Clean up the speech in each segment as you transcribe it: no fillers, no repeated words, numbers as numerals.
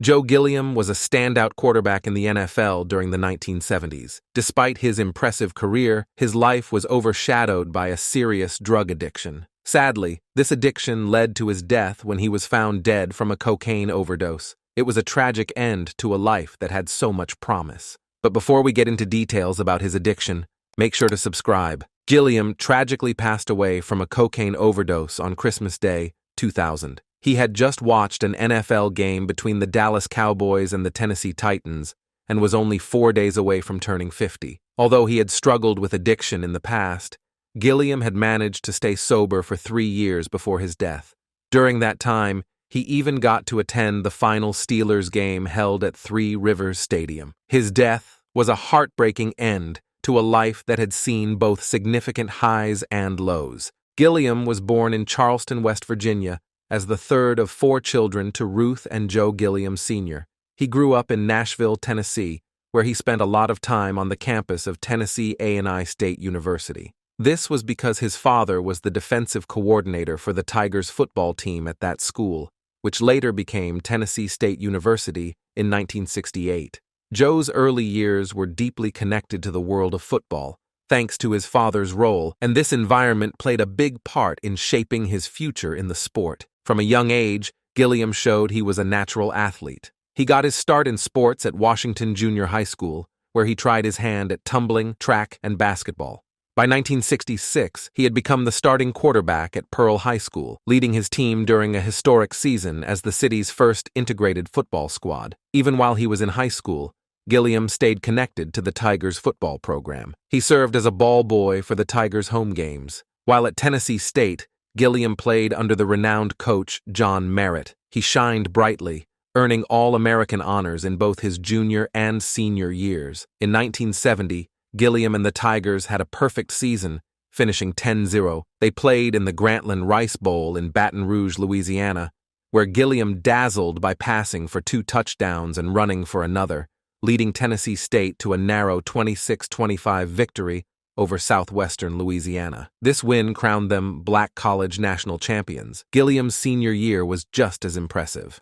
Joe Gilliam was a standout quarterback in the NFL during the 1970s. Despite his impressive career, his life was overshadowed by a serious drug addiction. Sadly, this addiction led to his death when he was found dead from a cocaine overdose. It was a tragic end to a life that had so much promise. But before we get into details about his addiction, make sure to subscribe. Gilliam tragically passed away from a cocaine overdose on Christmas Day, 2000. He had just watched an NFL game between the Dallas Cowboys and the Tennessee Titans and was only 4 days away from turning 50. Although he had struggled with addiction in the past, Gilliam had managed to stay sober for 3 years before his death. During that time, he even got to attend the final Steelers game held at Three Rivers Stadium. His death was a heartbreaking end to a life that had seen both significant highs and lows. Gilliam was born in Charleston, West Virginia, as the third of 4 children to Ruth and Joe Gilliam Sr. He grew up in Nashville, Tennessee, where he spent a lot of time on the campus of Tennessee A&I State University. This was because his father was the defensive coordinator for the Tigers football team at that school, which later became Tennessee State University in 1968. Joe's early years were deeply connected to the world of football, thanks to his father's role, and this environment played a big part in shaping his future in the sport. From a young age, Gilliam showed he was a natural athlete. He got his start in sports at Washington Junior High School, where he tried his hand at tumbling, track, and basketball. By 1966, he had become the starting quarterback at Pearl High School, leading his team during a historic season as the city's first integrated football squad. Even while he was in high school, Gilliam stayed connected to the Tigers football program. He served as a ball boy for the Tigers' home games. While at Tennessee State, Gilliam played under the renowned coach John Merritt. He shined brightly, earning All-American honors in both his junior and senior years. In 1970, Gilliam and the Tigers had a perfect season, finishing 10-0. They played in the Grantland Rice Bowl in Baton Rouge, Louisiana, where Gilliam dazzled by passing for 2 touchdowns and running for another, leading Tennessee State to a narrow 26-25 victory over Southwestern Louisiana. This win crowned them Black College national champions. Gilliam's senior year was just as impressive.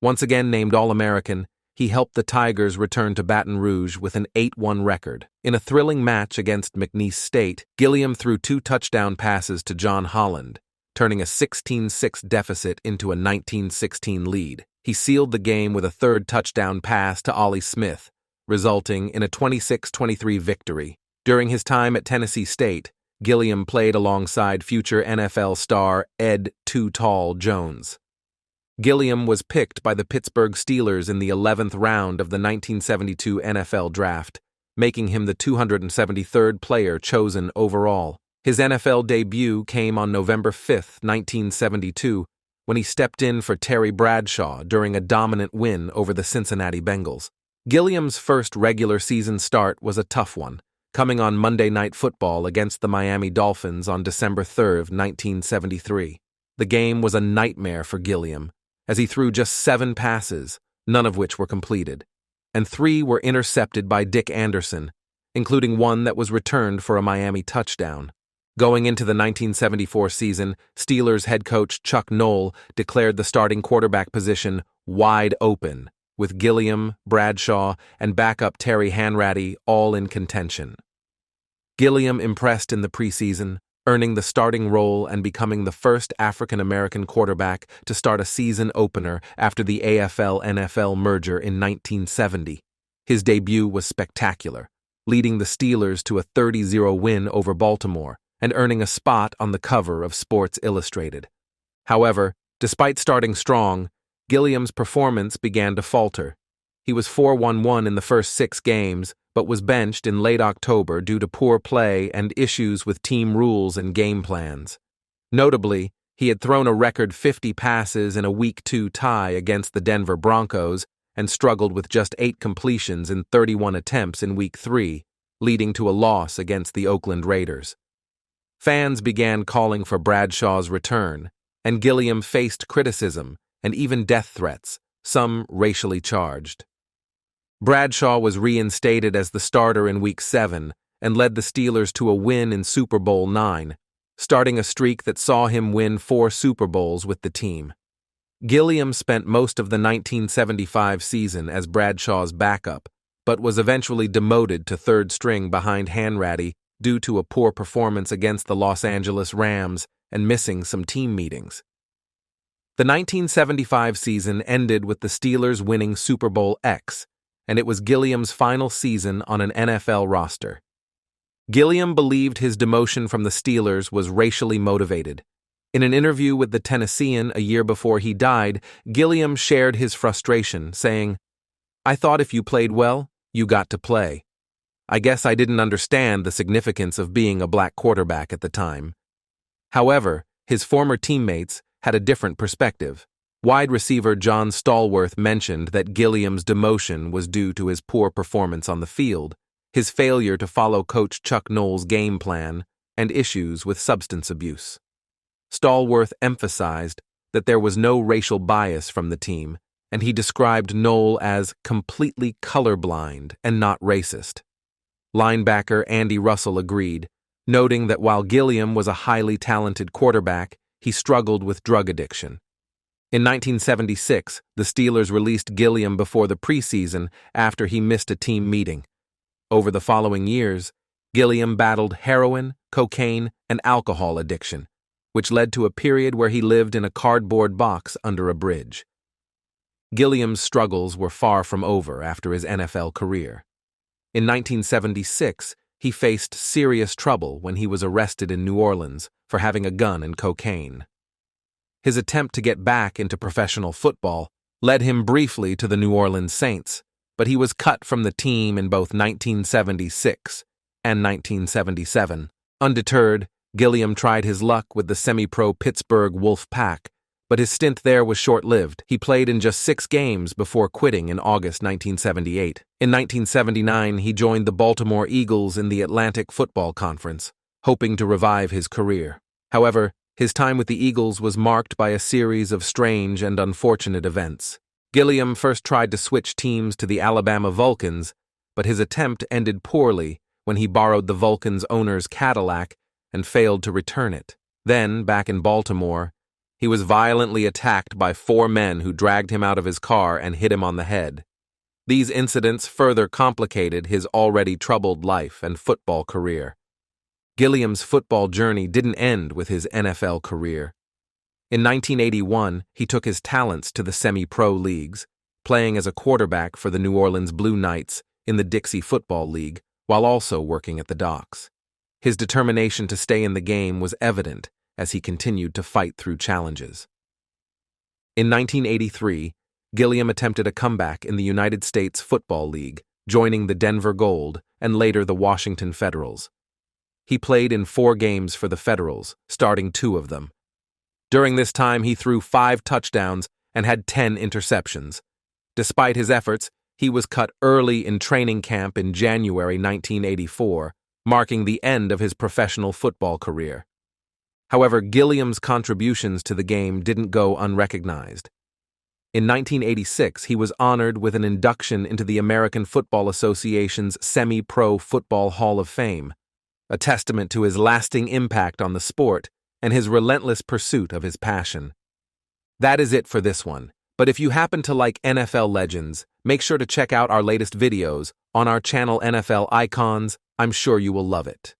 Once again named All-American, he helped the Tigers return to Baton Rouge with an 8-1 record. In a thrilling match against McNeese State, Gilliam threw 2 touchdown passes to John Holland, turning a 16-6 deficit into a 19-16 lead. He sealed the game with a 3rd touchdown pass to Ollie Smith, resulting in a 26-23 victory. During his time at Tennessee State, Gilliam played alongside future NFL star Ed Too Tall Jones. Gilliam was picked by the Pittsburgh Steelers in the 11th round of the 1972 NFL Draft, making him the 273rd player chosen overall. His NFL debut came on November 5, 1972, when he stepped in for Terry Bradshaw during a dominant win over the Cincinnati Bengals. Gilliam's first regular season start was a tough one, coming on Monday Night Football against the Miami Dolphins on December 3, 1973. The game was a nightmare for Gilliam, as he threw just 7 passes, none of which were completed, and 3 were intercepted by Dick Anderson, including one that was returned for a Miami touchdown. Going into the 1974 season, Steelers head coach Chuck Noll declared the starting quarterback position wide open, with Gilliam, Bradshaw, and backup Terry Hanratty all in contention. Gilliam impressed in the preseason, earning the starting role and becoming the first African-American quarterback to start a season opener after the AFL-NFL merger in 1970. His debut was spectacular, leading the Steelers to a 30-0 win over Baltimore and earning a spot on the cover of Sports Illustrated. However, despite starting strong, Gilliam's performance began to falter. He was 4-1-1 in the first 6 games, but was benched in late October due to poor play and issues with team rules and game plans. Notably, he had thrown a record 50 passes in a Week 2 tie against the Denver Broncos and struggled with just 8 completions in 31 attempts in Week 3, leading to a loss against the Oakland Raiders. Fans began calling for Bradshaw's return, and Gilliam faced criticism and even death threats, some racially charged. Bradshaw was reinstated as the starter in Week 7 and led the Steelers to a win in Super Bowl IX, starting a streak that saw him win 4 Super Bowls with the team. Gilliam spent most of the 1975 season as Bradshaw's backup, but was eventually demoted to third string behind Hanratty due to a poor performance against the Los Angeles Rams and missing some team meetings. The 1975 season ended with the Steelers winning Super Bowl X, and it was Gilliam's final season on an NFL roster. Gilliam believed his demotion from the Steelers was racially motivated. In an interview with the Tennessean a year before he died, Gilliam shared his frustration, saying, "I thought if you played well, you got to play. I guess I didn't understand the significance of being a black quarterback at the time." However, his former teammates had a different perspective. Wide receiver John Stallworth mentioned that Gilliam's demotion was due to his poor performance on the field, his failure to follow Coach Chuck Noll's game plan, and issues with substance abuse. Stallworth emphasized that there was no racial bias from the team, and he described Noll as completely colorblind and not racist. Linebacker Andy Russell agreed, noting that while Gilliam was a highly talented quarterback, he struggled with drug addiction. In 1976, the Steelers released Gilliam before the preseason after he missed a team meeting. Over the following years, Gilliam battled heroin, cocaine, and alcohol addiction, which led to a period where he lived in a cardboard box under a bridge. Gilliam's struggles were far from over after his NFL career. In 1976, he faced serious trouble when he was arrested in New Orleans for having a gun and cocaine. His attempt to get back into professional football led him briefly to the New Orleans Saints, but he was cut from the team in both 1976 and 1977. Undeterred, Gilliam tried his luck with the semi-pro Pittsburgh Wolf Pack, but his stint there was short-lived. He played in just 6 games before quitting in August 1978. In 1979, he joined the Baltimore Eagles in the Atlantic Football Conference, hoping to revive his career. However, his time with the Eagles was marked by a series of strange and unfortunate events. Gilliam first tried to switch teams to the Alabama Vulcans, but his attempt ended poorly when he borrowed the Vulcans' owner's Cadillac and failed to return it. Then, back in Baltimore, he was violently attacked by 4 men who dragged him out of his car and hit him on the head. These incidents further complicated his already troubled life and football career. Gilliam's football journey didn't end with his NFL career. In 1981, he took his talents to the semi-pro leagues, playing as a quarterback for the New Orleans Blue Knights in the Dixie Football League, while also working at the docks. His determination to stay in the game was evident as he continued to fight through challenges. In 1983, Gilliam attempted a comeback in the United States Football League, joining the Denver Gold and later the Washington Federals. He played in 4 games for the Federals, starting 2 of them. During this time, he threw 5 touchdowns and had 10 interceptions. Despite his efforts, he was cut early in training camp in January 1984, marking the end of his professional football career. However, Gilliam's contributions to the game didn't go unrecognized. In 1986, he was honored with an induction into the American Football Association's Semi-Pro Football Hall of Fame, a testament to his lasting impact on the sport and his relentless pursuit of his passion. That is it for this one, but if you happen to like NFL legends, make sure to check out our latest videos on our channel NFL Icons. I'm sure you will love it.